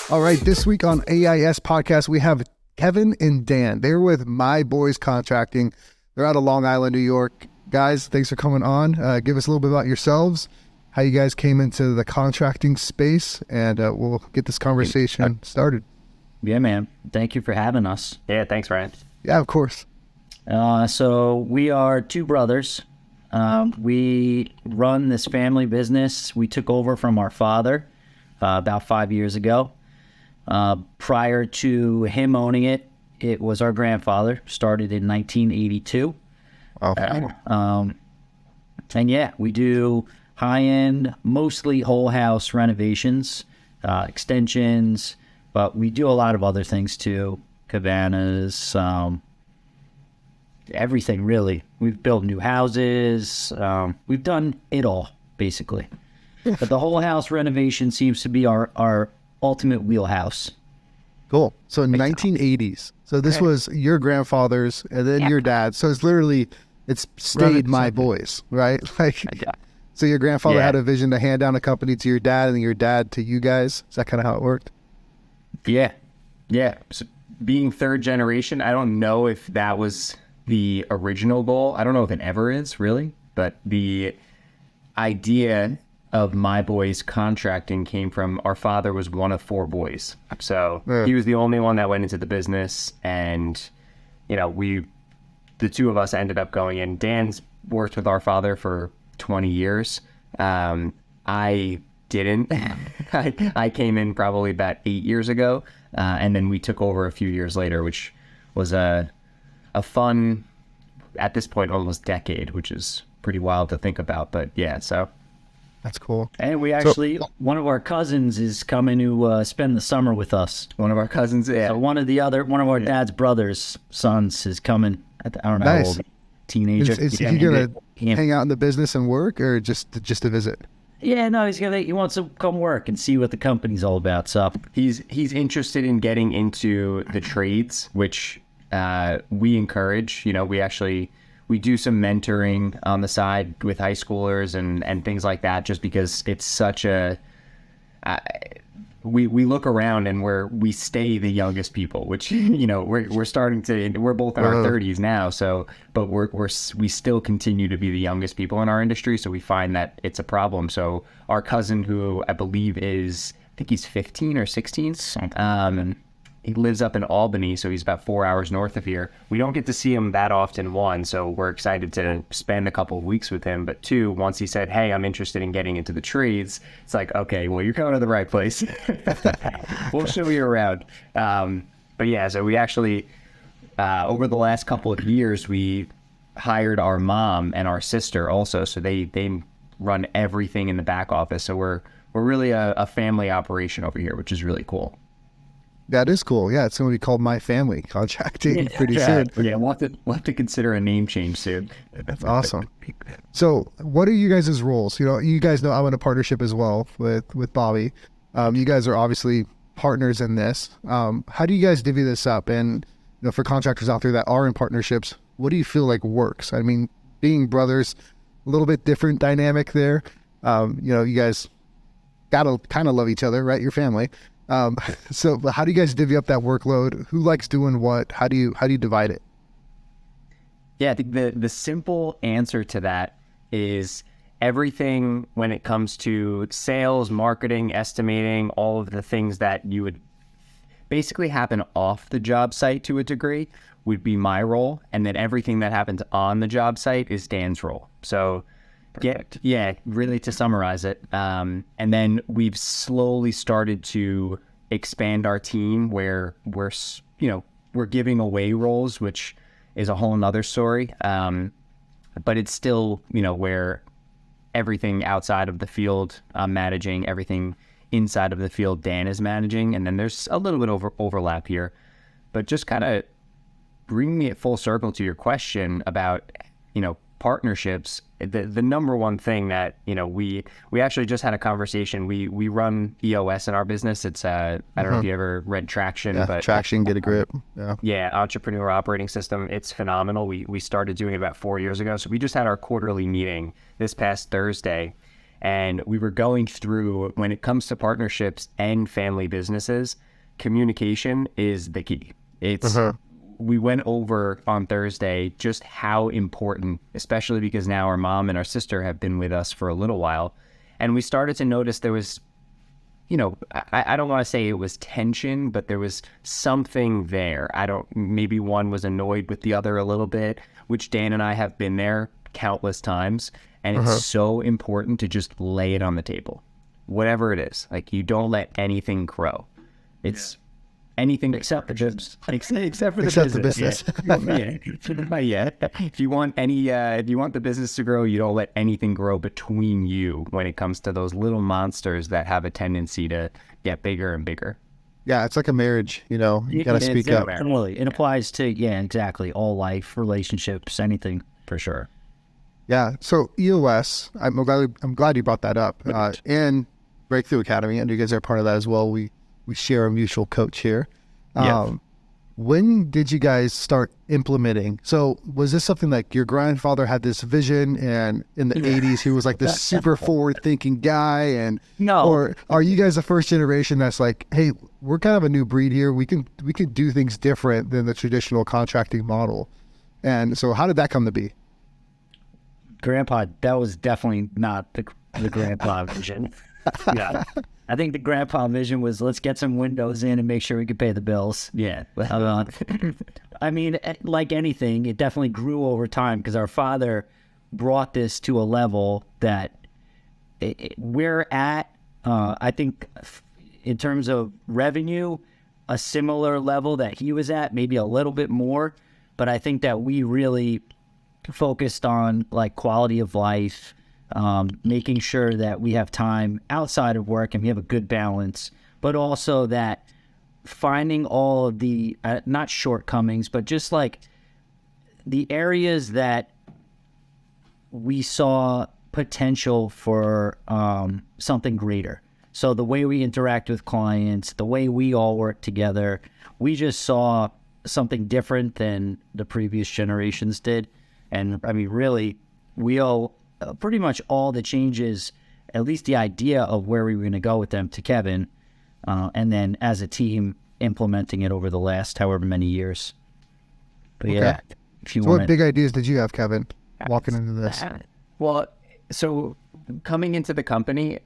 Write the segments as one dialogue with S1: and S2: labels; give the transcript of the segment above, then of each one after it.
S1: All right, this week on AIS podcast, we have Kevin and Dan. They're with My Boys Contracting. They're out of Long Island, New York. Guys, thanks for coming on. Give us a little bit about yourselves, how you guys came into the contracting space, and we'll get this conversation started.
S2: Yeah, man. Thank you for having us.
S3: Yeah, thanks, Ryan.
S1: Yeah, of course.
S2: So we are two brothers. We run this family business. We took over from our father about 5 years ago. Prior to him owning it, it was our grandfather. Started in 1982.
S1: Wow.
S2: And yeah, we do high-end, mostly whole house renovations, extensions, but we do a lot of other things too. Cabanas, everything really. We've built new houses. We've done it all, basically. But the whole house renovation seems to be our ultimate wheelhouse.
S1: Cool. So 1980s. So this was your grandfather's and then your dad's. So it's stayed My Boys, right? So your grandfather had a vision to hand down a company to your dad and your dad to you guys. Is that kind of how it worked?
S3: Yeah. So being third generation, I don't know if that was the original goal. I don't know if it ever is, really. But the idea of My Boys Contracting came from our father was one of four boys. So he was the only one that went into the business. And, the two of us ended up going in. Dan's worked with our father for 20 years. I didn't. I came in probably about 8 years ago. And then we took over a few years later, which was a fun, at this point, almost decade, which is pretty wild to think about. But yeah, so.
S1: That's cool.
S2: And we actually, one of our cousins is coming to spend the summer with us.
S3: One of our cousins, yeah.
S2: So one of our dad's brothers' sons is coming. I don't know how old, teenager.
S1: Is he going to hang out in the business and work, or just to visit?
S2: Yeah, no, he wants to come work and see what the company's all about. So
S3: he's interested in getting into the trades, which we encourage. We do some mentoring on the side with high schoolers and things like that, just because it's such a, we look around and we stay the youngest people, which, we're starting to, we're both in our 30s now. So, but we still continue to be the youngest people in our industry. So we find that it's a problem. So our cousin, who I believe I think he's 15 or 16, he lives up in Albany, so he's about 4 hours north of here. We don't get to see him that often, one, so we're excited to spend a couple of weeks with him. But two, once he said, hey, I'm interested in getting into the trades, it's like, okay, well, you're coming to the right place. We'll show you around. But yeah, so we actually, over the last couple of years, we hired our mom and our sister also, so they run everything in the back office. So we're really a family operation over here, which is really cool.
S1: That is cool. Yeah, it's going to be called My Family Contracting pretty soon.
S3: Yeah, we'll have to consider a name change soon.
S1: That's awesome. So what are you guys' roles? You guys know I'm in a partnership as well with Bobby. You guys are obviously partners in this. How do you guys divvy this up? And for contractors out there that are in partnerships, what do you feel like works? I mean, being brothers, a little bit different dynamic there. You guys got to kind of love each other, right? Your family. So how do you guys divvy up that workload? Who likes doing what? How do you divide it?
S3: Yeah, I think the simple answer to that is everything when it comes to sales, marketing, estimating, all of the things that you would basically happen off the job site to a degree would be my role. And then everything that happens on the job site is Dan's role. So really to summarize it. And then we've slowly started to expand our team where we're giving away roles, which is a whole nother story. But it's still, where everything outside of the field, I'm managing, everything inside of the field, Dan is managing. And then there's a little bit of overlap here, but just kind of bringing it full circle to your question about, partnerships. The number one thing that, we actually just had a conversation. We run EOS in our business. It's, I don't know if you ever read Traction, but
S1: Traction, Get a Grip.
S3: Yeah. Entrepreneur Operating System. It's phenomenal. We started doing it about 4 years ago. So we just had our quarterly meeting this past Thursday. And we were going through, when it comes to partnerships and family businesses, communication is the key. It's we went over on Thursday just how important, especially because now our mom and our sister have been with us for a little while. And we started to notice there was, I don't want to say it was tension, but there was something there. Maybe one was annoyed with the other a little bit, which Dan and I have been there countless times. And it's so important to just lay it on the table, whatever it is. Like, you don't let anything grow. It's anything
S2: Except the business.
S3: except for
S1: the business.
S3: Yeah. If you want the business to grow, you don't let anything grow between you when it comes to those little monsters that have a tendency to get bigger and bigger.
S1: Yeah, it's like a marriage, you got to speak up.
S2: Totally. It applies to, exactly, all life, relationships, anything, for sure.
S1: Yeah. So EOS, I'm glad you brought that up. And Breakthrough Academy, and you guys are part of that as well. We share a mutual coach here. When did you guys start implementing? So was this something like your grandfather had this vision, and in the 80s he was like this super forward thinking guy, and
S2: No.
S1: or are you guys the first generation that's like, hey, we're kind of a new breed here. We can do things different than the traditional contracting model. And so how did that come to be?
S2: Grandpa, that was definitely not the grandpa vision. Yeah. I think the grandpa vision was, let's get some windows in and make sure we could pay the bills.
S3: Yeah.
S2: I mean, like anything, it definitely grew over time because our father brought this to a level that we're at, I think, in terms of revenue, a similar level that he was at, maybe a little bit more. But I think that we really focused on like quality of life, making sure that we have time outside of work and we have a good balance, but also that finding all of the, not shortcomings, but just like the areas that we saw potential for something greater. So the way we interact with clients, the way we all work together, we just saw something different than the previous generations did. And I mean, really, we owe pretty much all the changes, at least the idea of where we were going to go with them, to Kevin, and then as a team implementing it over the last however many years. But yeah, if you
S1: so
S2: want
S1: what big ideas did you have, Kevin, walking into this?
S3: Well, so coming into the company,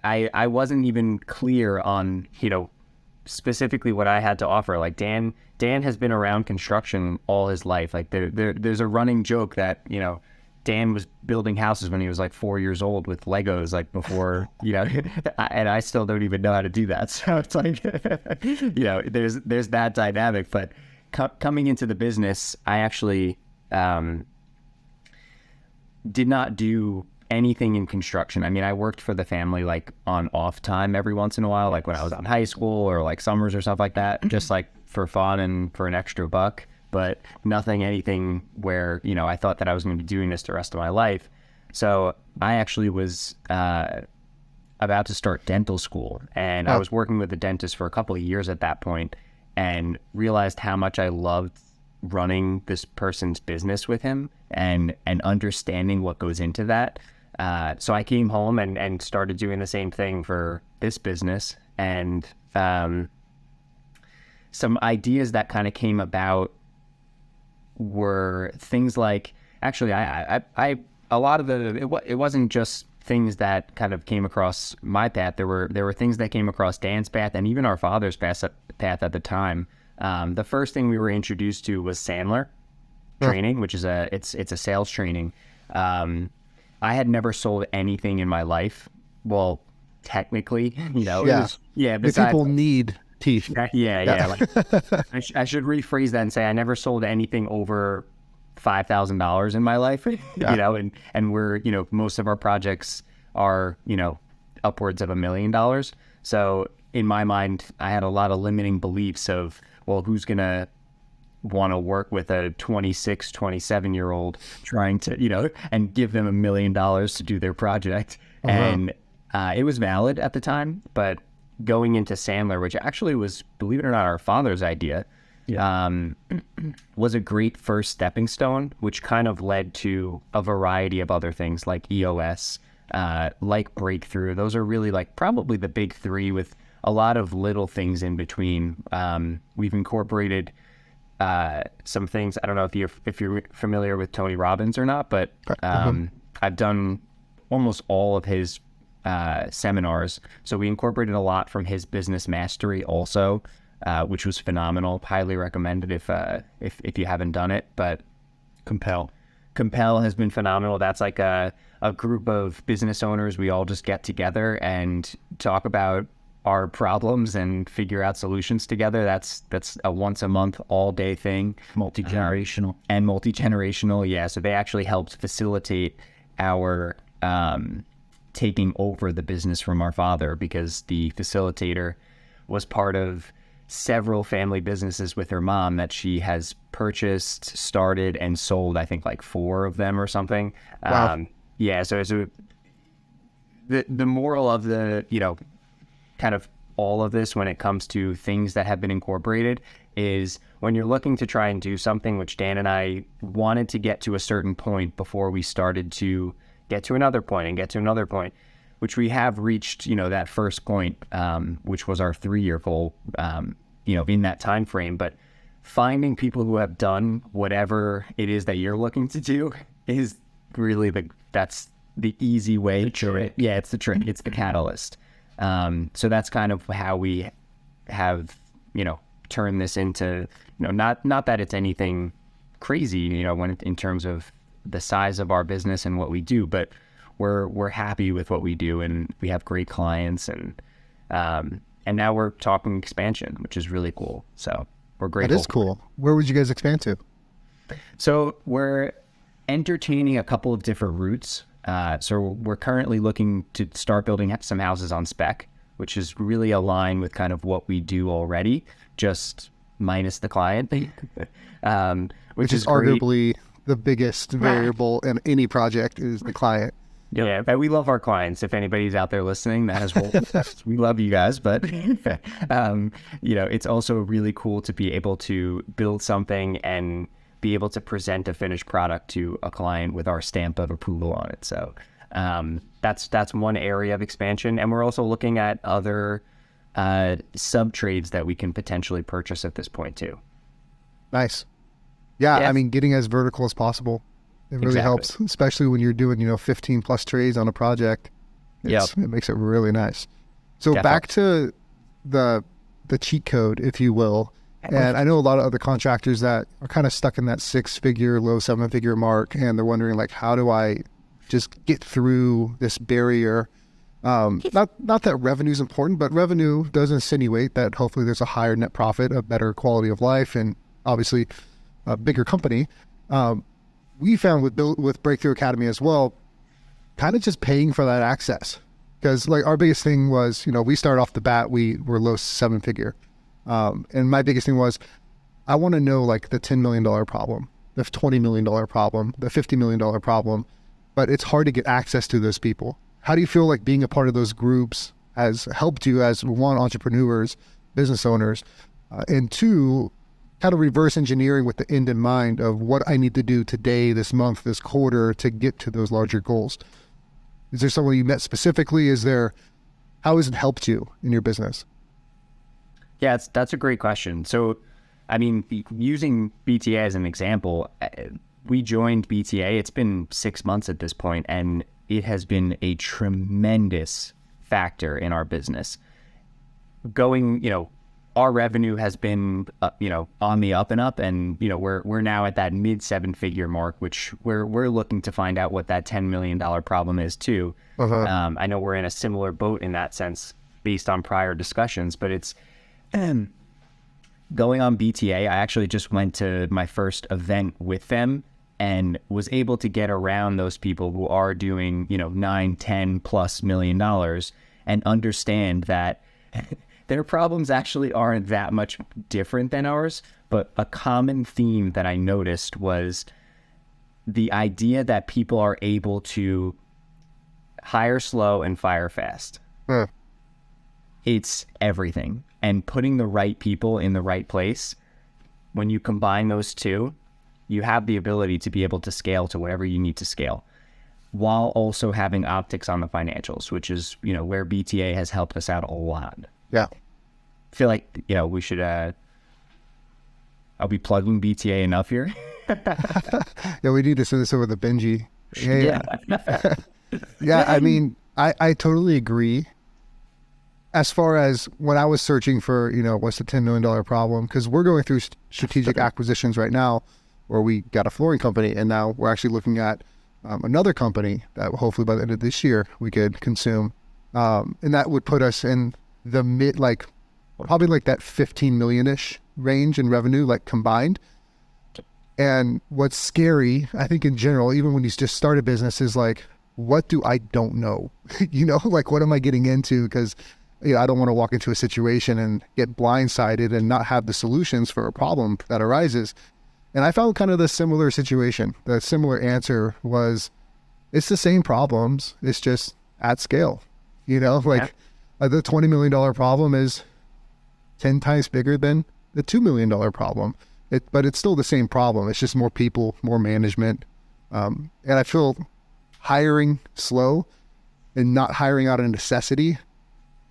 S3: I wasn't even clear on, specifically what I had to offer. Like Dan has been around construction all his life. Like there's a running joke that, Dan was building houses when he was like 4 years old with Legos, like before, and I still don't even know how to do that. So it's like, there's that dynamic. But coming into the business, I actually did not do anything in construction. I mean, I worked for the family like on off time every once in a while, like when I was in high school or like summers or stuff like that, just like for fun and for an extra buck, but anything where, I thought that I was going to be doing this the rest of my life. So I actually was about to start dental school, and I was working with a dentist for a couple of years at that point, and realized how much I loved running this person's business with him and understanding what goes into that. So I came home and started doing the same thing for this business. And some ideas that kind of came about were things like, actually, I a lot of it wasn't just things that kind of came across my path. There were things that came across Dan's path and even our father's path at the time. The first thing we were introduced to was Sandler training, which is it's a sales training. I had never sold anything in my life. Well, technically,
S1: The people need teeth.
S3: Yeah. Like, I should rephrase that and say I never sold anything over $5,000 in my life. And we're most of our projects are upwards of $1 million. So in my mind, I had a lot of limiting beliefs of, well, who's gonna want to work with a 26, 27-year-old trying to, and give them $1 million to do their project. And it was valid at the time, but going into Sandler, which actually was, believe it or not, our father's idea, was a great first stepping stone, which kind of led to a variety of other things like EOS, like Breakthrough. Those are really like probably the big three with a lot of little things in between. We've incorporated some things. I don't know if you're familiar with Tony Robbins or not, but I've done almost all of his seminars. So we incorporated a lot from his business mastery also, which was phenomenal. Highly recommended if you haven't done it. But Compel has been phenomenal. That's like a group of business owners. We all just get together and talk about our problems and figure out solutions together. That's a once a month, all day thing. Multi-generational. Yeah. So they actually helped facilitate our taking over the business from our father, because the facilitator was part of several family businesses with her mom that she has purchased, started, and sold, I think like 4 of them or something.
S1: Wow.
S3: Yeah. So the moral of the, kind of all of this when it comes to things that have been incorporated is when you're looking to try and do something, which Dan and I wanted to get to a certain point before we started to get to another point and get to another point, which we have reached, that first point, which was our 3-year goal, in that time frame. But finding people who have done whatever it is that you're looking to do is really that's the easy way.
S2: The trick.
S3: Yeah, it's the trick. It's the catalyst. So that's kind of how we have, turned this into, not that it's anything crazy, in terms of the size of our business and what we do, but we're happy with what we do, and we have great clients, and now we're talking expansion, which is really cool. So we're grateful.
S1: That is cool. Where would you guys expand to?
S3: So we're entertaining a couple of different routes. So we're currently looking to start building some houses on spec, which is really aligned with kind of what we do already, just minus the client, which is
S1: arguably the biggest variable in any project is the client.
S3: Yeah, but we love our clients. If anybody's out there listening, we love you guys. But it's also really cool to be able to build something and be able to present a finished product to a client with our stamp of approval on it. So that's one area of expansion. And we're also looking at other sub trades that we can potentially purchase at this point too.
S1: Nice. Yeah, I mean, getting as vertical as possible, it really helps, especially when you're doing, 15 plus trades on a project. It makes it really nice. So back to the cheat code, if you will. And I know a lot of other contractors that are kind of stuck in that 6-figure, low 7-figure mark, and they're wondering, like, how do I just get through this barrier? Not that revenue is important, but revenue does insinuate that hopefully there's a higher net profit, a better quality of life, and obviously a bigger company. We found with Breakthrough Academy as well, kind of just paying for that access. Because like our biggest thing was, we started off the bat, we were low 7-figure. And my biggest thing was, I want to know like the $10 million problem, the $20 million problem, the $50 million problem, but it's hard to get access to those people. How do you feel like being a part of those groups has helped you as, one, entrepreneurs, business owners, and 2, kind of reverse engineering with the end in mind of what I need to do today, this month, this quarter to get to those larger goals? Is there someone you met specifically? How has it helped you in your business?
S3: Yeah, that's a great question. So, I mean, using BTA as an example, we joined BTA. It's been 6 months at this point, and it has been a tremendous factor in our business. Our revenue has been, on the up and up, and we're now at that mid 7-figure mark, which we're looking to find out what that $10 million problem is too. I know we're in a similar boat in that sense, based on prior discussions, but it's going on BTA. I actually just went to my first event with them and was able to get around those people who are doing, 9, 10 plus $1 million and understand that their problems actually aren't that much different than ours. But a common theme that I noticed was the idea that people are able to hire slow and fire fast. It's everything. And putting the right people in the right place, when you combine those two, you have the ability to be able to scale to whatever you need to scale. while also having optics on the financials, which is, where BTA has helped us out a lot.
S1: Yeah.
S3: I feel like, we should, I'll be plugging BTA enough here.
S1: Yeah, we need to send this over the Benji.
S3: Yeah.
S1: Yeah, I mean, I totally agree. As far as when I was searching for, what's the $10 million problem? Because we're going through strategic acquisitions right now where we got a flooring company, and now we're actually looking at another company that hopefully by the end of this year we could consume. And that would put us in the mid, probably that 15 million-ish range in revenue, combined. And what's scary, I think in general, even when you just start a business, is what do I don't know? What am I getting into? Because I don't want to walk into a situation and get blindsided and not have the solutions for a problem that arises. And I found kind of the similar situation. The similar answer was, it's the same problems. It's just at scale. The $20 million problem is 10 times bigger than the $2 million problem. But it's still the same problem. It's just more people, more management. And I feel hiring slow and not hiring out of necessity.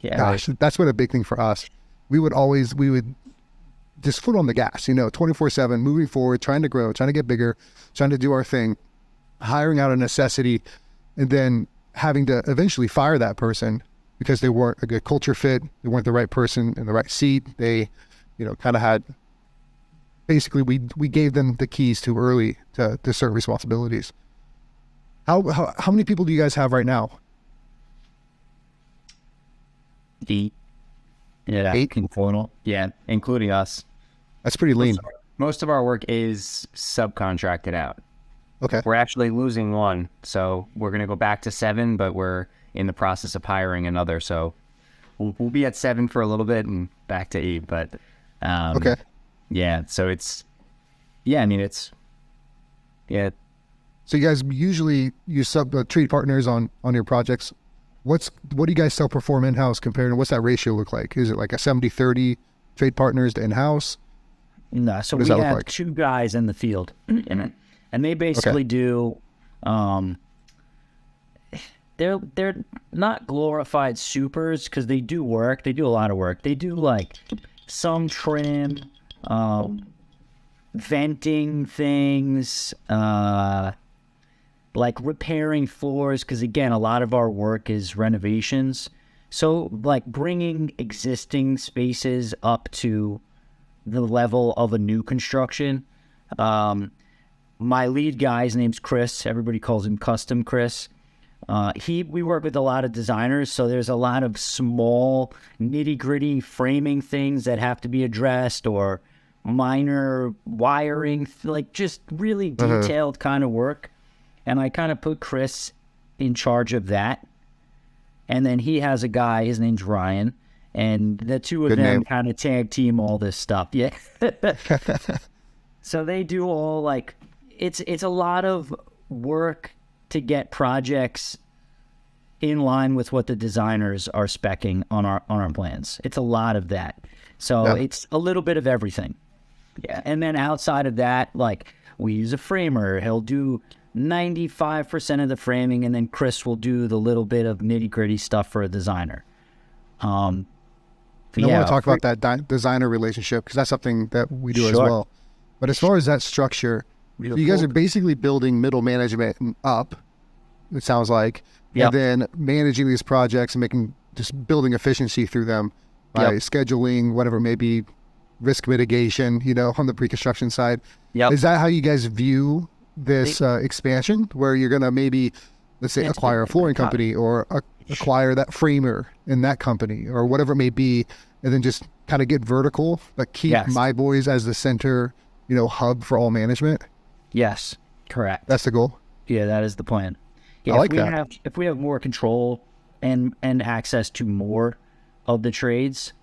S3: Yeah.
S1: Gosh, that's been a big thing for us. We would just foot on the gas, 24/7, moving forward, trying to grow, trying to get bigger, trying to do our thing, hiring out of necessity, and then having to eventually fire that person because they weren't a good culture fit. They weren't the right person in the right seat. They, kind of had, basically we gave them the keys too early to certain responsibilities. How many people do you guys have right now?
S3: 8. Yeah,
S1: 8?
S3: Yeah, including us.
S1: That's pretty lean.
S3: Most of our work is subcontracted out.
S1: Okay.
S3: We're actually losing one, so we're going to go back to 7, but we're in the process of hiring another. So we'll be at 7 for a little bit and back to 8. But
S1: okay.
S3: Yeah. So it's yeah.
S1: So you guys usually use trade partners on your projects. What do you guys self-perform in-house compared to what's that ratio look like? Is it like a 70-30 trade partners to in-house?
S2: No, so we have 2 guys in the field, and they basically do. They're not glorified supers because they do work. They do a lot of work. They do some trim, venting things, repairing floors, because again, a lot of our work is renovations. So bringing existing spaces up to the level of a new construction. My lead guy, his name's Chris. Everybody calls him Custom Chris. We work with a lot of designers, so there's a lot of small nitty-gritty framing things that have to be addressed, or minor wiring, just really detailed kind of work. And I kind of put Chris in charge of that. And then he has a guy, his name's Ryan, and the two of them kind of tag team all this stuff. Yeah. So they do all it's a lot of work to get projects in line with what the designers are speccing on our plans. It's a lot of that. So it's a little bit of everything. Yeah. And then outside of that, we use a framer. He'll do 95% of the framing, and then Chris will do the little bit of nitty-gritty stuff for a designer. I want
S1: to talk about that designer relationship because that's something that we do as well. But as far as that structure, you guys are basically building middle management up, it sounds like, and then managing these projects and building efficiency through them by scheduling, whatever it may be, risk mitigation, on the pre-construction side. Is that how you guys view this expansion, where you're going to maybe, let's say, acquire a flooring company or acquire that framer in that company or whatever it may be, and then just kind of get vertical, keep my boys as the center, hub for all management?
S2: Yes, correct.
S1: That's the goal?
S2: Yeah, that is the plan. Yeah,
S1: I like that.
S2: If we have more control and access to more of the trades,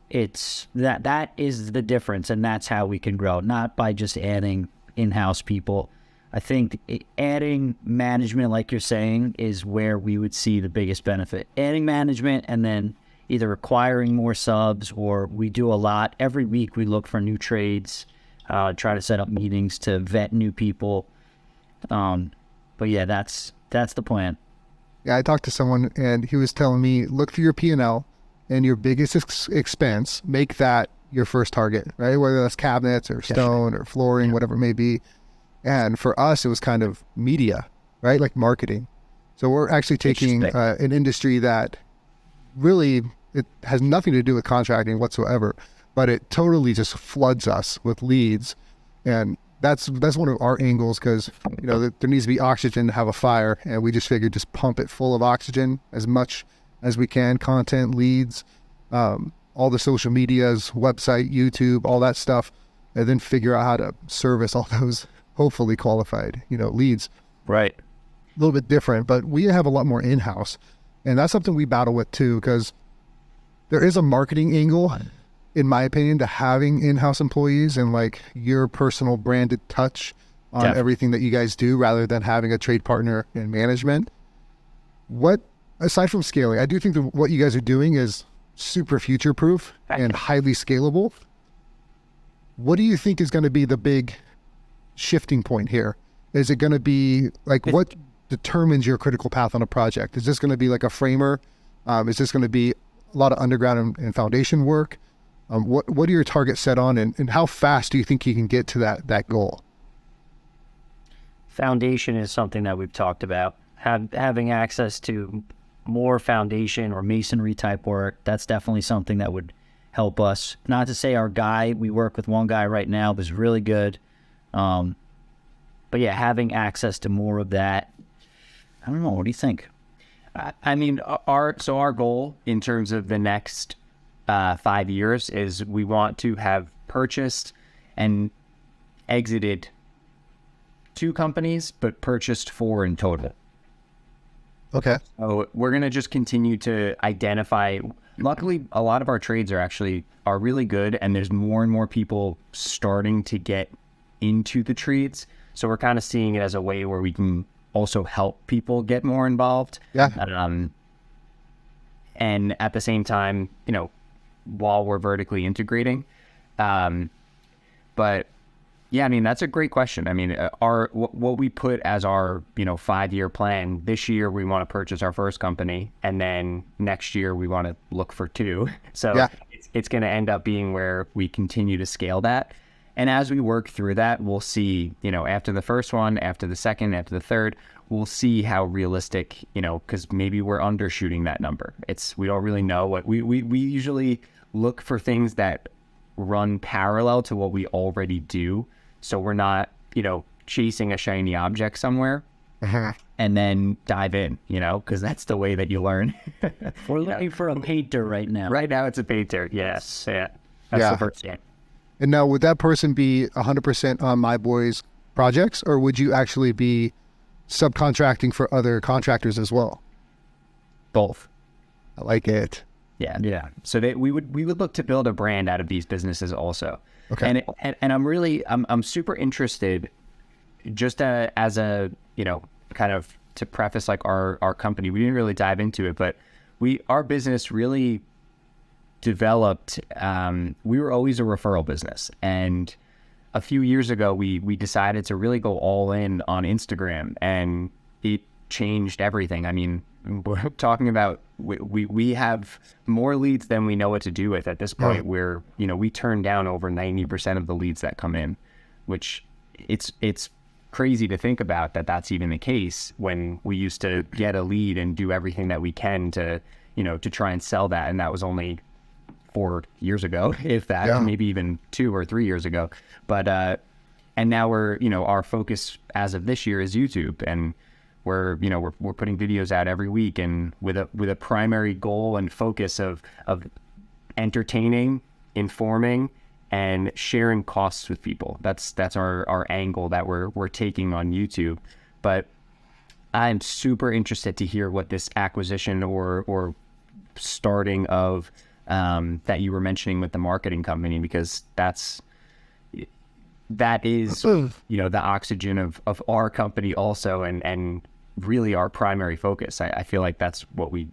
S2: it's that is the difference, and that's how we can grow, not by just adding in-house people. I think adding management, like you're saying, is where we would see the biggest benefit. Adding management and then either acquiring more subs, or we do a lot. Every week we look for new trades, try to set up meetings to vet new people. But yeah, that's That's the plan.
S1: Yeah, I talked to someone and he was telling me, look through your P&L and your biggest expense, make that your first target, right? Whether that's cabinets or stone or flooring, whatever it may be. And for us, it was kind of media, right? Like marketing. So we're actually taking an industry that really, it has nothing to do with contracting whatsoever, but it totally just floods us with leads. And that's one of our angles, because there needs to be oxygen to have a fire, and we just figured just pump it full of oxygen as much as we can, content, leads, all the social medias, website, YouTube, all that stuff, and then figure out how to service all those hopefully qualified leads.
S2: Right.
S1: A little bit different, but we have a lot more in-house, and that's something we battle with too, because there is a marketing angle, in my opinion, to having in-house employees and like your personal branded touch on everything that you guys do, rather than having a trade partner in management. What, aside from scaling, I do think that what you guys are doing is super future-proof and highly scalable. What do you think is going to be the big shifting point here? Is it going to be like, what determines your critical path on a project? Is this going to be like a framer? Is this going to be a lot of underground and foundation work? What are your targets set on, and how fast do you think you can get to that goal?
S2: Foundation is something that we've talked about. Having access to more foundation or masonry type work, that's definitely something that would help us. Not to say we work with one guy right now who's really good. But yeah, having access to more of that. I don't know. What do you think?
S3: I mean, our goal in terms of the next 5 years is we want to have purchased and exited 2 companies, but purchased 4 in total.
S1: Okay.
S3: So we're going to just continue to identify. Luckily, a lot of our trades are really good, and there's more and more people starting to get into the trades. So we're kind of seeing it as a way where we can also help people get more involved.
S1: Yeah.
S3: And at the same time, while we're vertically integrating. But yeah, I mean, that's a great question. I mean, what we put as our 5-year plan, this year we want to purchase our first company, and then next year we want to look for 2. So it's going to end up being where we continue to scale that. And as we work through that, we'll see, after the first one, after the second, after the third, we'll see how realistic, because maybe we're undershooting that number. We don't really know what we usually look for, things that run parallel to what we already do. So we're not, chasing a shiny object somewhere and then dive in, because that's the way that you learn.
S2: We're looking for a painter right now.
S3: Right now it's a painter. Yes. Yeah. That's the first step.
S1: And now, would that person be 100% on My Boy's projects, or would you actually be subcontracting for other contractors as well?
S3: Both.
S1: I like it.
S3: Yeah. So we would look to build a brand out of these businesses also.
S1: Okay.
S3: And I'm super interested, just as a kind of to preface like our company. We didn't really dive into it, but our business really developed. We were always a referral business, and a few years ago we decided to really go all in on Instagram, and it changed everything. I mean, we're talking about we have more leads than we know what to do with at this point. Where we turn down over 90% of the leads that come in, which it's crazy to think about that's even the case, when we used to get a lead and do everything that we can to to try and sell that, and that was only 4 years ago, if that, maybe even 2 or 3 years ago. But and now we're our focus as of this year is YouTube, and we're putting videos out every week, and with a primary goal and focus of entertaining, informing, and sharing costs with people. That's our angle that we're taking on YouTube. But I'm super interested to hear what this acquisition or starting of that you were mentioning with the marketing company, because that is the oxygen of our company also, and really our primary focus. I feel like that's what we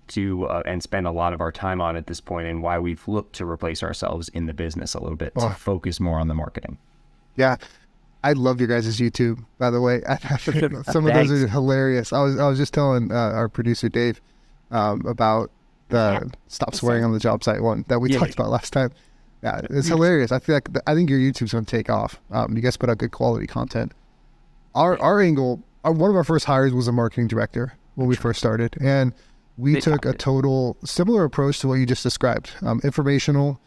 S3: do and spend a lot of our time on at this point, and why we've looked to replace ourselves in the business a little bit to focus more on the marketing.
S1: Yeah. I love your guys' YouTube, by the way. Some of those are hilarious. I was just telling our producer Dave about the stop swearing on the job site one that we talked about last time. Yeah, it's hilarious. I think your YouTube's gonna take off. You guys put out good quality content. Our angle, one of our first hires was a marketing director when we first started, and we took a total similar approach to what you just described. Informational,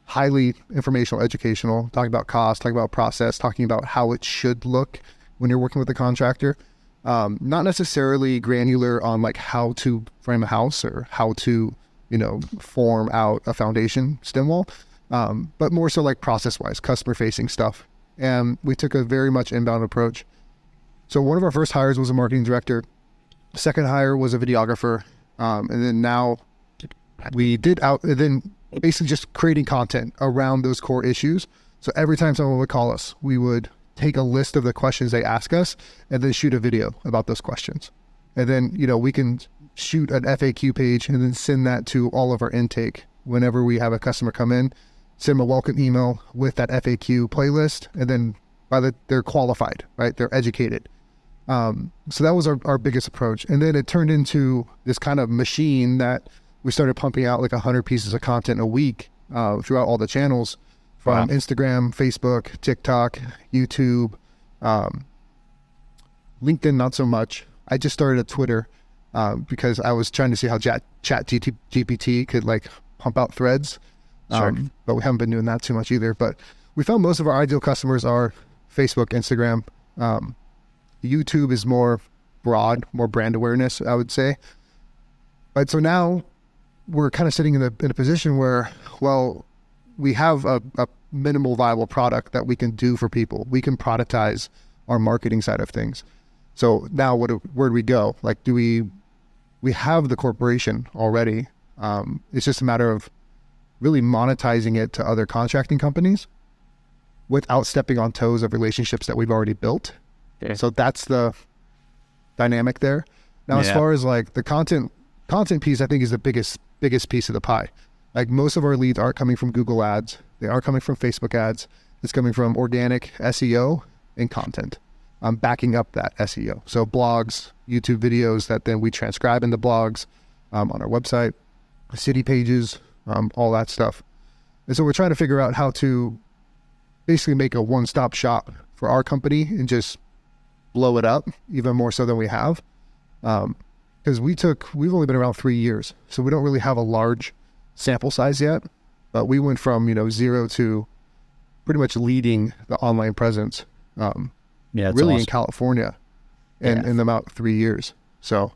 S1: highly informational, educational, talking about cost, talking about process, talking about how it should look when you're working with a contractor. Not necessarily granular on like how to frame a house or how to, form out a foundation stem wall, but more so like process-wise, customer-facing stuff. And we took a very much inbound approach. So one of our first hires was a marketing director. Second hire was a videographer. And then now then basically just creating content around those core issues. So every time someone would call us, we would take a list of the questions they ask us and then shoot a video about those questions. And then, we can shoot an FAQ page and then send that to all of our intake. Whenever we have a customer come in, send them a welcome email with that FAQ playlist. And then they're qualified, right? They're educated. So that was our biggest approach. And then it turned into this kind of machine that we started pumping out like 100 pieces of content a week throughout all the channels from Instagram, Facebook, TikTok, YouTube, LinkedIn, not so much. I just started a Twitter because I was trying to see how Chat GPT could like pump out threads. But we haven't been doing that too much either. But we found most of our ideal customers are Facebook, Instagram. YouTube is more broad, more brand awareness, I would say. But so now we're kind of sitting in a position where, we have a minimal viable product that we can do for people. We can productize our marketing side of things. So now where do we go? Like, we have the corporation already. It's just a matter of really monetizing it to other contracting companies without stepping on toes of relationships that we've already built. Yeah. So that's the dynamic there. Now, as far as like the content piece, I think is the biggest piece of the pie. Like most of our leads aren't coming from Google ads. They are coming from Facebook ads. It's coming from organic SEO and content. I'm backing up that SEO. So blogs, YouTube videos that then we transcribe into blogs on our website, city pages, all that stuff. And so we're trying to figure out how to basically make a one-stop shop for our company and just blow it up even more so than we have. Because we've only been around 3 years, so we don't really have a large sample size yet, but we went from, 0 to pretty much leading the online presence, really awesome. In California in about 3 years. So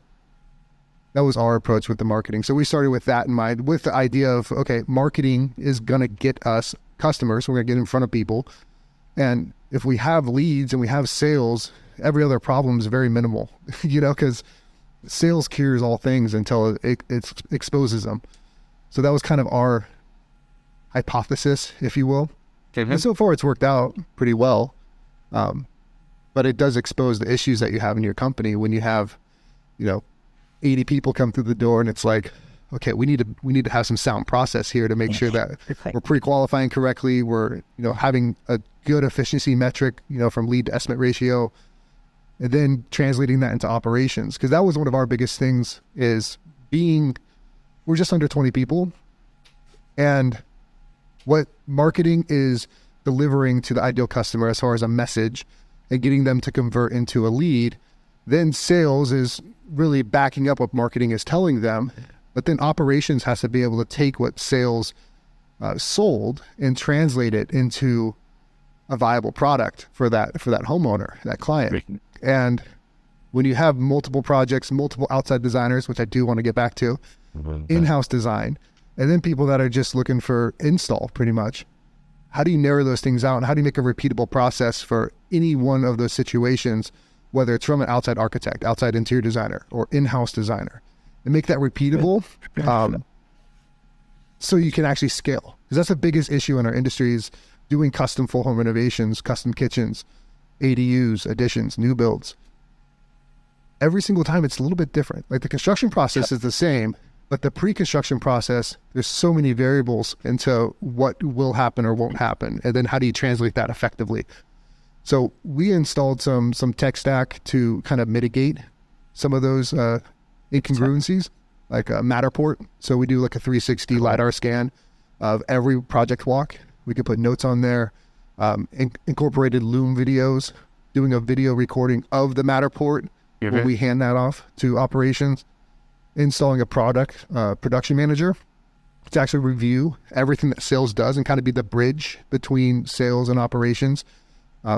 S1: that was our approach with the marketing. So we started with that in mind, with the idea of, okay, marketing is going to get us customers. We're going to get in front of people. And if we have leads and we have sales, every other problem is very minimal, because sales cures all things until it exposes them. So that was kind of our hypothesis, if you will. Mm-hmm. And so far it's worked out pretty well. But it does expose the issues that you have in your company when you have, 80 people come through the door and it's like, okay, we need to have some sound process here to make sure that we're pre-qualifying correctly. We're, having a good efficiency metric, from lead to estimate ratio, and then translating that into operations. Because that was one of our biggest things is we're just under 20 people. And what marketing is delivering to the ideal customer as far as a message and getting them to convert into a lead, then sales is really backing up what marketing is telling them. But then operations has to be able to take what sales sold and translate it into a viable product for that homeowner, that client. And when you have multiple projects, multiple outside designers, which I do want to get back to, in-house design, and then people that are just looking for install pretty much, how do you narrow those things out? And how do you make a repeatable process for any one of those situations, whether it's from an outside architect, outside interior designer, or in-house designer, and make that repeatable so you can actually scale? Because that's the biggest issue in our industry is doing custom full home renovations, custom kitchens, ADUs, additions, new builds. Every single time it's a little bit different. Like the construction process is the same, But the pre-construction process, there's so many variables into what will happen or won't happen. And then how do you translate that effectively? So we installed some tech stack to kind of mitigate some of those incongruencies, like a Matterport. So we do like a 360 LiDAR scan of every project walk. We could put notes on there, incorporated Loom videos, doing a video recording of the Matterport when we hand that off to operations, installing a production manager to actually review everything that sales does and kind of be the bridge between sales and operations.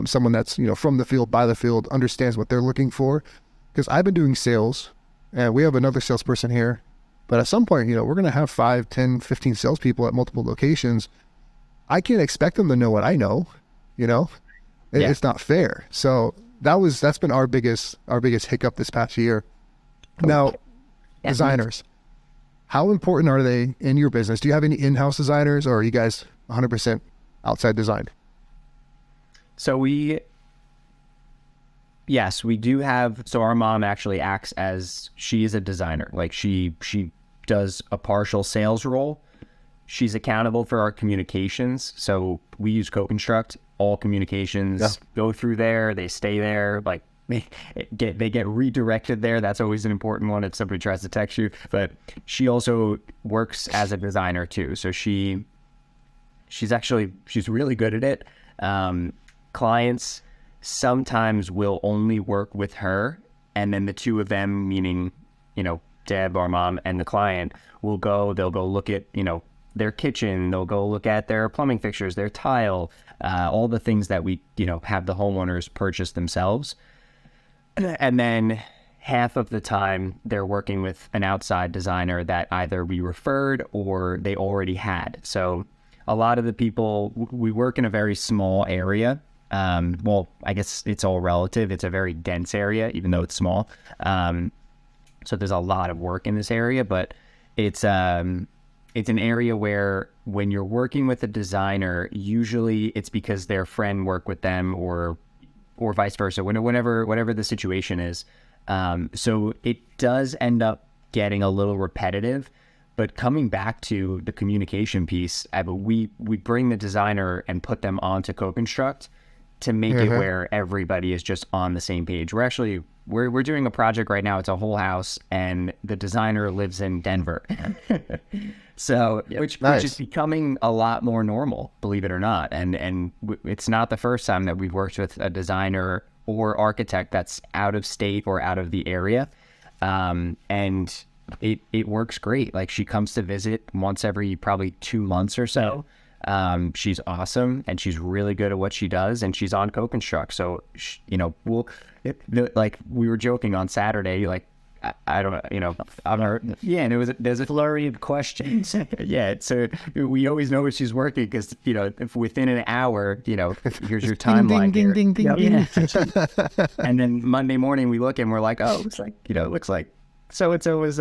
S1: Someone that's, from the field, by the field, understands what they're looking for. Because I've been doing sales, and we have another salesperson here, but at some point, we're going to have 5, 10, 15 salespeople at multiple locations. I can't expect them to know what I know, It's not fair. So that's been our biggest hiccup this past year. Now, designers, how important are they in your business? Do you have any in-house designers, or are you guys 100% outside design?
S3: So we do have, so our mom actually acts as, she is a designer. Like she does a partial sales role. She's accountable for our communications. So we use CoConstruct. All communications go through there. They stay there. Like they get redirected there. That's always an important one if somebody tries to text you. But she also works as a designer too. So she's really good at it. Clients sometimes will only work with her, and then the two of them, meaning, Deb, our mom, and the client, they'll go look at, their kitchen, they'll go look at their plumbing fixtures, their tile, all the things that we, have the homeowners purchase themselves. And then half of the time they're working with an outside designer that either we referred or they already had. So a lot of the people, we work in a very small area. Well, I guess it's all relative. It's a very dense area, even though it's small. So there's a lot of work in this area, but it's an area where when you're working with a designer, usually it's because their friend worked with them or vice versa, whatever the situation is. So it does end up getting a little repetitive, but coming back to the communication piece, we bring the designer and put them onto CoConstruct to make it where everybody is just on the same page. We're doing a project right now. It's a whole house, and the designer lives in Denver. So, which is becoming a lot more normal, believe it or not. And it's not the first time that we've worked with a designer or architect that's out of state or out of the area. And it works great. Like, she comes to visit once every probably 2 months or so. She's awesome, and she's really good at what she does, and she's on CoConstruct. So, like we were joking on Saturday, like, I don't know, and there's a flurry of questions. So we always know if she's working because, if within an hour, here's your timeline. Ding, ding. And then Monday morning we look and we're like, oh, it's like, looks like so-and-so was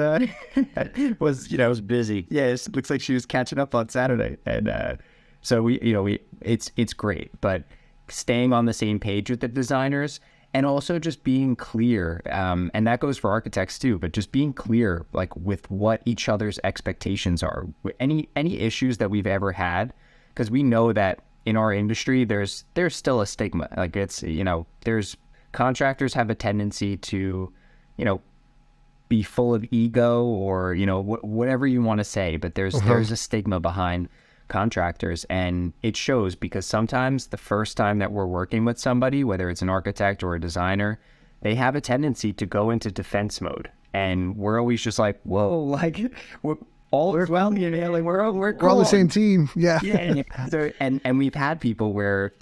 S3: was busy. Yeah, it looks like she was catching up on Saturday. And so it's great, but staying on the same page with the designers and also just being clear, and that goes for architects too, but just being clear, like, with what each other's expectations are. Any issues that we've ever had, because we know that in our industry there's still a stigma. Like, it's, there's contractors have a tendency to, be full of ego or, whatever you want to say, but there's a stigma behind contractors, and it shows because sometimes the first time that we're working with somebody, whether it's an architect or a designer, they have a tendency to go into defense mode, and we're always just like, whoa, like, we're all we're cool.
S1: We're on the same team. Yeah.
S3: So, and we've had people where,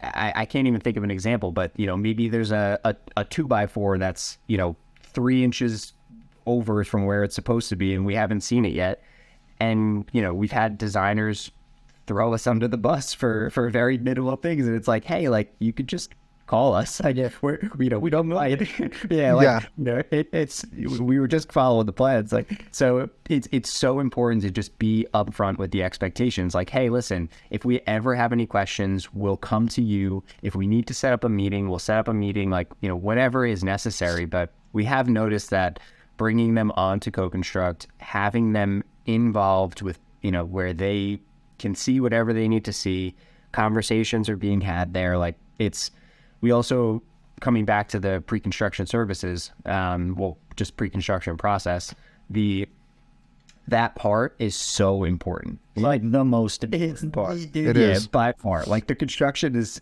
S3: I can't even think of an example, but maybe there's a 2x4 that's 3 inches over from where it's supposed to be, and we haven't seen it yet. And, we've had designers throw us under the bus for very minimal things. And it's like, hey, like, you could just call us. I guess we don't mind. We were just following the plans. Like, so it's so important to just be upfront with the expectations. Like, hey, listen, if we ever have any questions, we'll come to you. If we need to set up a meeting, we'll set up a meeting, like, whatever is necessary. But we have noticed that bringing them onto co-construct, having them involved with, where they can see whatever they need to see. Conversations are being had there. Like we also, coming back to the pre-construction services, just pre-construction process, that part is so important.
S2: Like the most important part.
S1: It is
S2: by far.
S3: Like the construction is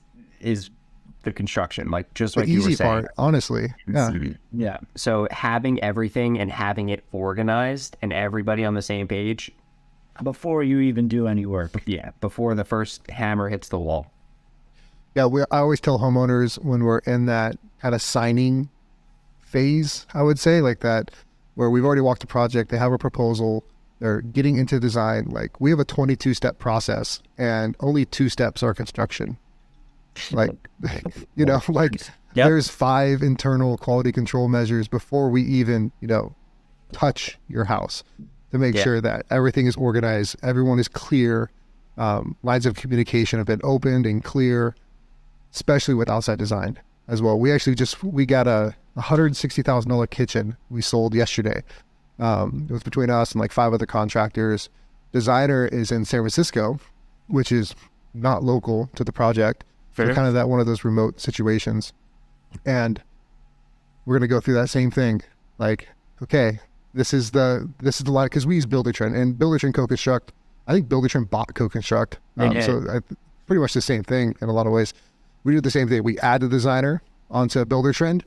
S3: the construction, like just
S1: the
S3: like you were
S1: easy
S3: saying.
S1: part, honestly. Yeah.
S2: Yeah.
S3: So having everything and having it organized and everybody on the same page,
S2: Before you even do any work.
S3: before the first hammer hits the wall.
S1: Yeah, I always tell homeowners when we're in that kind of signing phase, I would say, like that, where we've already walked the project, they have a proposal, they're getting into design. Like we have a 22-step process, and only 2 steps are construction. Like, there's 5 internal quality control measures before we even, touch your house to make sure that everything is organized, everyone is clear, lines of communication have been opened and clear, especially with outside design as well. We got a $160,000 kitchen we sold yesterday. It was between us and like 5 other contractors. Designer is in San Francisco, which is not local to the project. So kind of that one of those remote situations. And we're going to go through that same thing. Like, okay, this is the line, because we use Buildertrend, and Buildertrend co-construct. I think Buildertrend bought co-construct. Pretty much the same thing in a lot of ways. We do the same thing. We add the designer onto Buildertrend,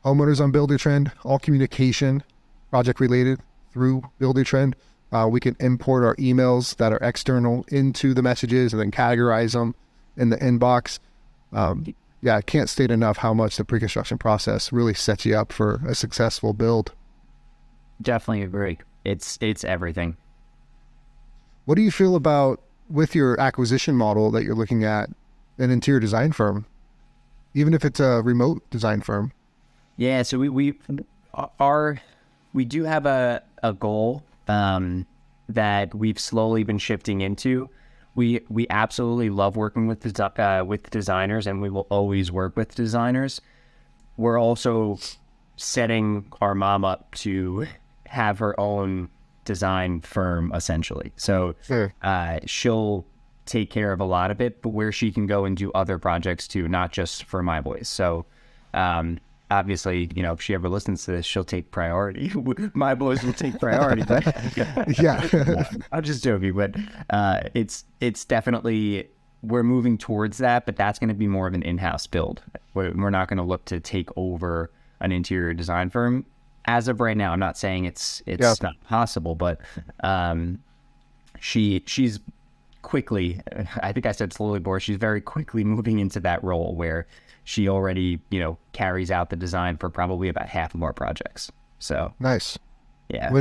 S1: homeowners on Buildertrend, all communication project related through Buildertrend. We can import our emails that are external into the messages and then categorize them in the inbox. I can't state enough how much the pre-construction process really sets you up for a successful build.
S3: Definitely agree. It's everything.
S1: What do you feel about with your acquisition model that you're looking at an interior design firm, even if it's a remote design firm?
S3: Yeah, so we do have a goal that we've slowly been shifting into. We absolutely love working with designers, and we will always work with designers. We're also setting our mom up to have her own design firm, essentially. So she'll take care of a lot of it, but where she can go and do other projects too, not just for my boys. So obviously, if she ever listens to this, she'll take priority. My boys will take priority. But I'm just joking, but it's definitely, we're moving towards that, but that's going to be more of an in-house build. We're not going to look to take over an interior design firm as of right now. I'm not saying it's not possible, but she's quickly, I think I said slowly, Boris, she's very quickly moving into that role where she already, carries out the design for probably about half of our projects. So
S1: nice.
S3: Yeah.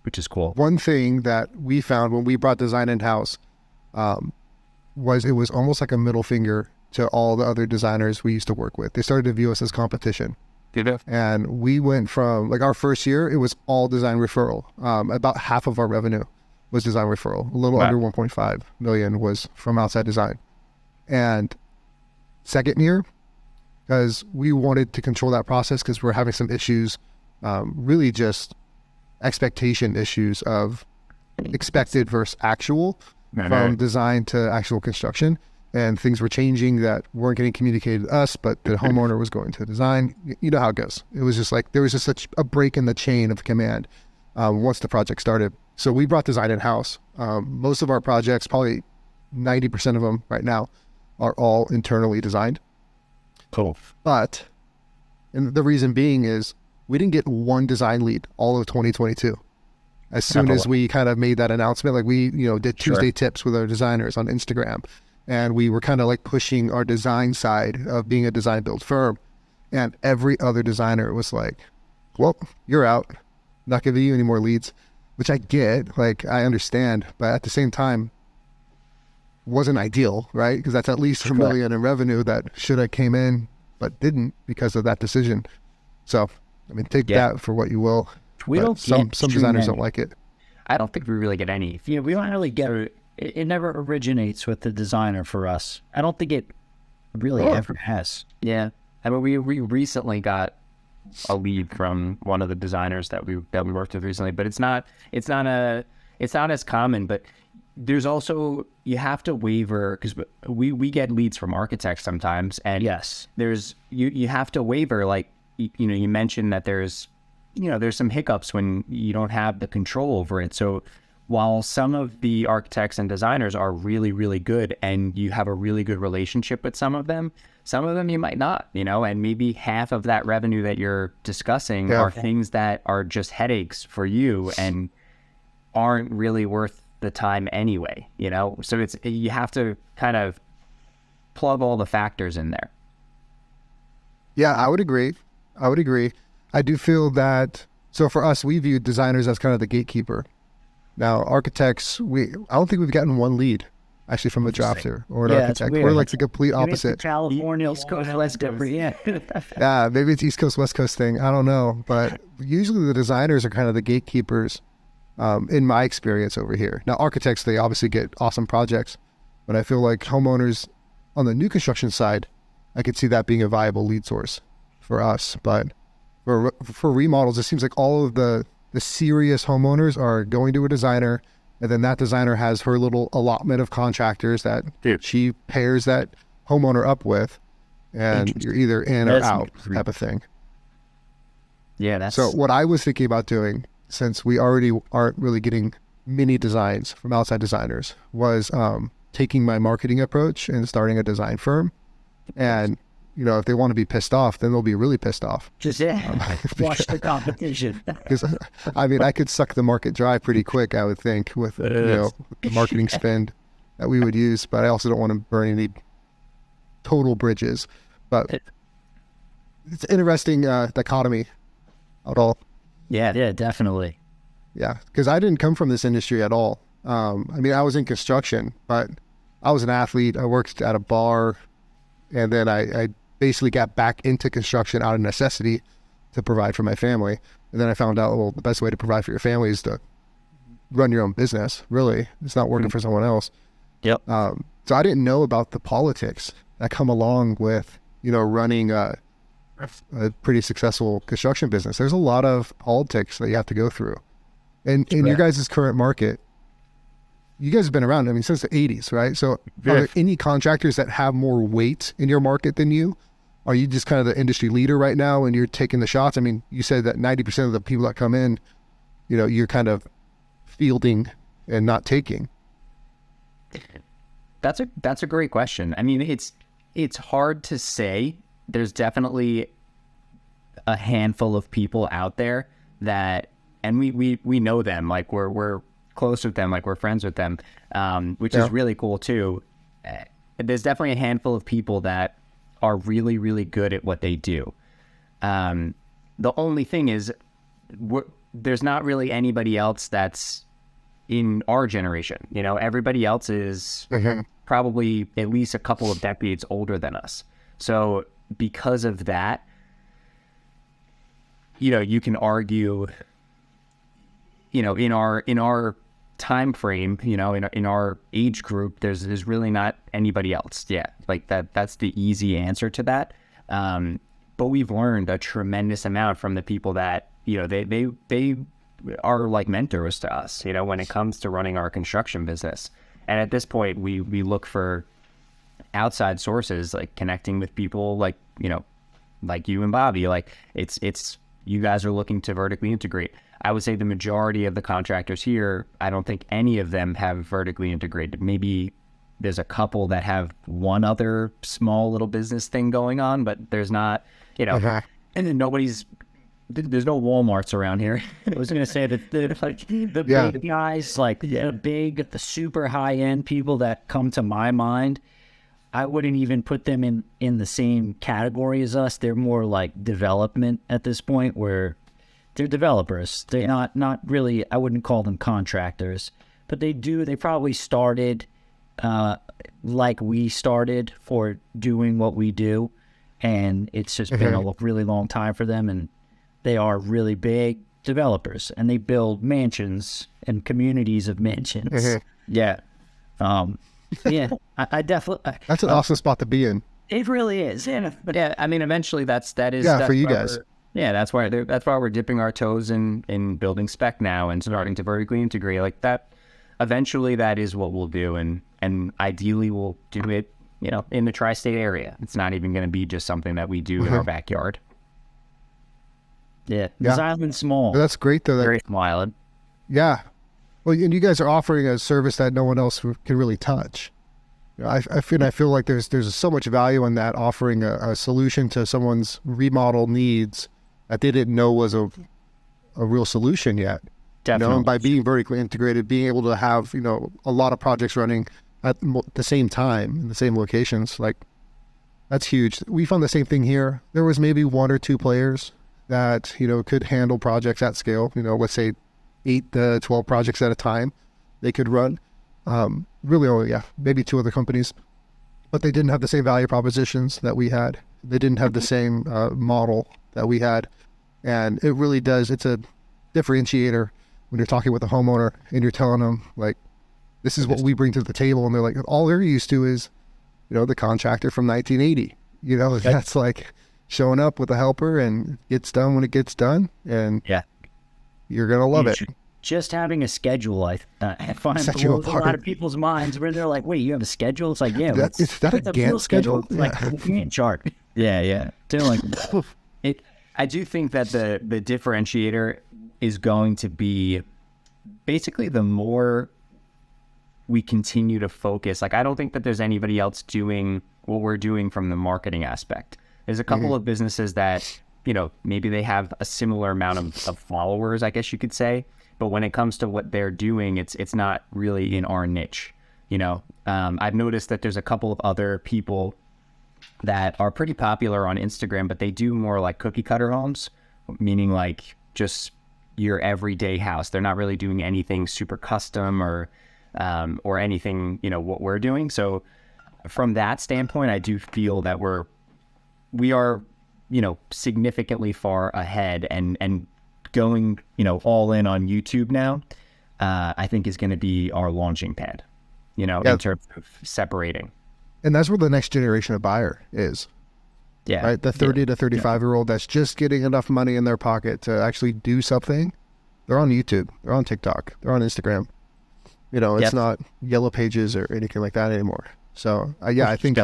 S3: Which is cool.
S1: One thing that we found when we brought design in-house was it was almost like a middle finger to all the other designers we used to work with. They started to view us as competition. And we went from, like, our first year, it was all design referral. About half of our revenue was design referral. A little under 1.5 million was from outside design. And second year, because we wanted to control that process because we're having some issues, really just expectation issues of expected versus actual from design to actual construction. And things were changing that weren't getting communicated to us, but the homeowner was going to design. You know how it goes. It was just like, there was just such a break in the chain of command once the project started. So we brought design in-house. Most of our projects, probably 90% of them right now, are all internally designed.
S2: Cool.
S1: But, and the reason being is we didn't get one design lead all of 2022. As soon as we kind of made that announcement, like we, did Tuesday tips with our designers on Instagram. And we were kind of like pushing our design side of being a design build firm. And every other designer was like, well, you're out. Not giving you any more leads, which I get, like, I understand. But at the same time, wasn't ideal, right? Because that's at least $1 million in revenue that should have came in, but didn't because of that decision. So, I mean, take that for what you will.
S2: We don't
S1: some designers don't like it.
S3: I don't think we really get any.
S2: Yeah, we don't really get it. It never originates with the designer for us. I don't think it really ever has.
S3: Yeah. I mean, we recently got a lead from one of the designers that we worked with recently, but it's not as common. But there's also, you have to waver, because we get leads from architects sometimes, and
S2: Yes.
S3: there's you have to waver. Like you mentioned that there's some hiccups when you don't have the control over it. So while some of the architects and designers are really, really good, and you have a really good relationship with some of them you might not, and maybe half of that revenue that you're discussing are things that are just headaches for you and aren't really worth the time anyway, So you have to kind of plug all the factors in there.
S1: Yeah, I would agree. I do feel that, so for us, we view designers as kind of the gatekeeper. Now, architects, I don't think we've gotten one lead actually from a drafter or an architect. We're like the complete opposite.
S2: California, East Coast, West Coast.
S1: Yeah, maybe it's East Coast, West Coast thing. I don't know. But usually the designers are kind of the gatekeepers in my experience over here. Now, architects, they obviously get awesome projects, but I feel like homeowners on the new construction side, I could see that being a viable lead source for us. But for remodels, it seems like all of the serious homeowners are going to a designer, and then that designer has her little allotment of contractors that she pairs that homeowner up with, and you're either in or out type of thing.
S3: Yeah,
S1: so what I was thinking about doing, since we already aren't really getting many designs from outside designers, was taking my marketing approach and starting a design firm. And if they want to be pissed off, then they'll be really pissed off.
S2: Just watch the competition.
S1: Because I could suck the market dry pretty quick, I would think, with the marketing spend that we would use. But I also don't want to burn any total bridges. But it's an interesting dichotomy at all.
S2: Yeah, definitely.
S1: Yeah, because I didn't come from this industry at all. I was in construction, but I was an athlete. I worked at a bar, and then I basically got back into construction out of necessity to provide for my family. And then I found out, well, the best way to provide for your family is to run your own business. Really, it's not working for someone else.
S2: Yep.
S1: So I didn't know about the politics that come along with running a pretty successful construction business. There's a lot of politics that you have to go through. And in your guys' current market, you guys have been around, since the 80s, right? So are there any contractors that have more weight in your market than you? Are you just kind of the industry leader right now and you're taking the shots? You said that 90% of the people that come in, you're kind of fielding and not taking.
S3: That's a great question. It's hard to say. There's definitely a handful of people out there that, and we know them, like we're close with them, like we're friends with them, which is really cool too. There's definitely a handful of people that are really, really good at what they do. The only thing is, there's not really anybody else that's in our generation. Everybody else is probably at least a couple of decades older than us. So because of that, you can argue, in our time frame, in our age group, there's really not anybody else. Yeah, like that's the easy answer to that. But we've learned a tremendous amount from the people that they are like mentors to us, when it comes to running our construction business. And at this point, we look for outside sources, like connecting with people like you and Bobby. Like it's you guys are looking to vertically integrate. I would say the majority of the contractors here, I don't think any of them have vertically integrated. Maybe there's a couple that have one other small little business thing going on, but there's not, and then there's no Walmarts around here.
S2: I was going to say that the big guys, like the super high end people that come to my mind, I wouldn't even put them in the same category as us. They're more like development at this point, where they're developers. They're not really, I wouldn't call them contractors, but they probably started like we started for doing what we do. And it's just been a really long time for them. And they are really big developers, and they build mansions and communities of mansions. Yeah. I definitely.
S1: That's an awesome spot to be in.
S2: It really is. Yeah.
S3: But yeah, eventually that is
S1: for you guys.
S3: Yeah, that's why we're dipping our toes in building spec now and starting to vertically integrate like that. Eventually, that is what we'll do, and ideally, we'll do it, in the tri-state area. It's not even going to be just something that we do in our backyard.
S2: Yeah, this island's small.
S1: But that's great though.
S3: Very small island.
S1: Yeah. Well, and you guys are offering a service that no one else can really touch. I feel like there's so much value in that, offering a solution to someone's remodel needs that they didn't know was a real solution yet.
S3: Definitely.
S1: And by being vertically integrated, being able to have, a lot of projects running at the same time in the same locations, like that's huge. We found the same thing here. There was maybe 1 or 2 players that, could handle projects at scale, let's say 8 to 12 projects at a time they could run. Really only, maybe 2 other companies, but they didn't have the same value propositions that we had. They didn't have the same model that we had. And it really does, it's a differentiator when you're talking with a homeowner and you're telling them, like, this is what we bring to the table. And they're like, all they're used to is, the contractor from 1980. That's like showing up with a helper and gets done when it gets done. And you're going to love it.
S2: Just having a schedule, I find blows a lot of people's minds where they're like, wait, you have a schedule? It's like, yeah.
S1: Is that a Gantt schedule?
S2: It's like a Gantt chart. Yeah. They're like,
S3: I do think that the differentiator is going to be basically the more we continue to focus. Like, I don't think that there's anybody else doing what we're doing from the marketing aspect. There's a couple of businesses that, maybe they have a similar amount of followers, I guess you could say. But when it comes to what they're doing, it's not really in our niche. I've noticed that there's a couple of other people that are pretty popular on Instagram, but they do more like cookie cutter homes, meaning like just your everyday house. They're not really doing anything super custom or anything, what we're doing. So from that standpoint, I do feel that we are, significantly far ahead and going, all in on YouTube now, I think is going to be our launching pad, in terms of separating.
S1: And that's where the next generation of buyer is.
S2: Yeah.
S1: Right. The 30 to 35-year-old that's just getting enough money in their pocket to actually do something. They're on YouTube. They're on TikTok. They're on Instagram. It's not Yellow Pages or anything like that anymore. So I think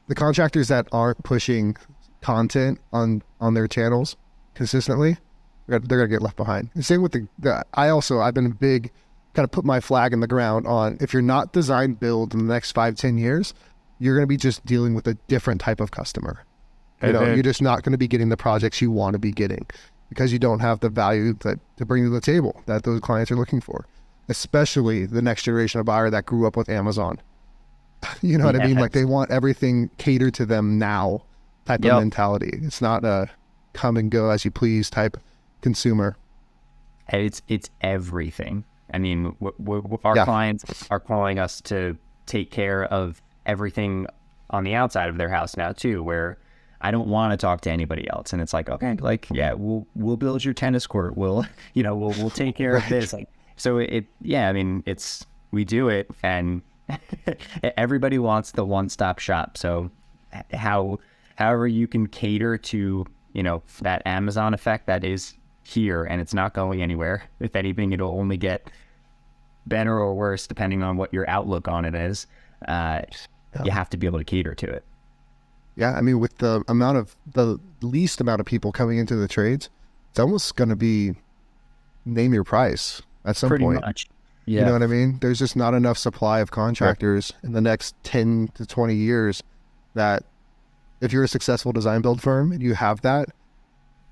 S1: the contractors that aren't pushing content on their channels consistently, they're gonna get left behind. The same with I've been a big kind of put my flag in the ground on, if you're not design build in the next 5-10 years, you're going to be just dealing with a different type of customer. You're just not going to be getting the projects you want to be getting because you don't have the value to bring to the table that those clients are looking for, especially the next generation of buyer that grew up with Amazon. You know what I mean? Like, they want everything catered to them now type of mentality. It's not a come and go as you please type consumer.
S3: It's everything. I mean, our clients are calling us to take care of everything on the outside of their house now too, where I don't want to talk to anybody else. And it's like, okay, like, we'll build your tennis court. We'll take care of this. Like, so we do it, and everybody wants the one-stop shop. So however you can cater to, that Amazon effect that is here, and it's not going anywhere. If anything, it'll only get better or worse depending on what your outlook on it is. You have to be able to cater to it.
S1: Yeah, I mean, with the least amount of people coming into the trades, it's almost going to be name your price at some point. Pretty
S2: much. Yeah.
S1: You know what I mean? There's just not enough supply of contractors in the next 10 to 20 years that if you're a successful design build firm and you have that,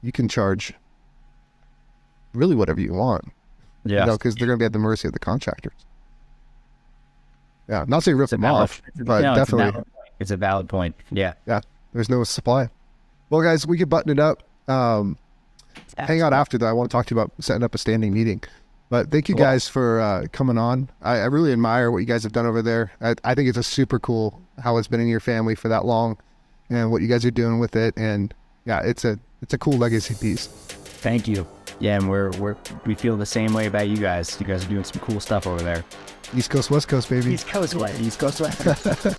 S1: you can charge really whatever you want.
S2: Yeah.
S1: Because they're going to be at the mercy of the contractors. Yeah, not saying rip them off, but definitely.
S3: It's a valid point. Yeah.
S1: Yeah, there's no supply. Well, guys, we can button it up. Hang out after that. I want to talk to you about setting up a standing meeting. But thank you guys for coming on. I really admire what you guys have done over there. I think it's a super cool how it's been in your family for that long and what you guys are doing with it. And yeah, it's a cool legacy piece.
S3: Thank you. Yeah, and we feel the same way about you guys. You guys are doing some cool stuff over there.
S1: East Coast, West Coast, baby.
S2: East Coast, West.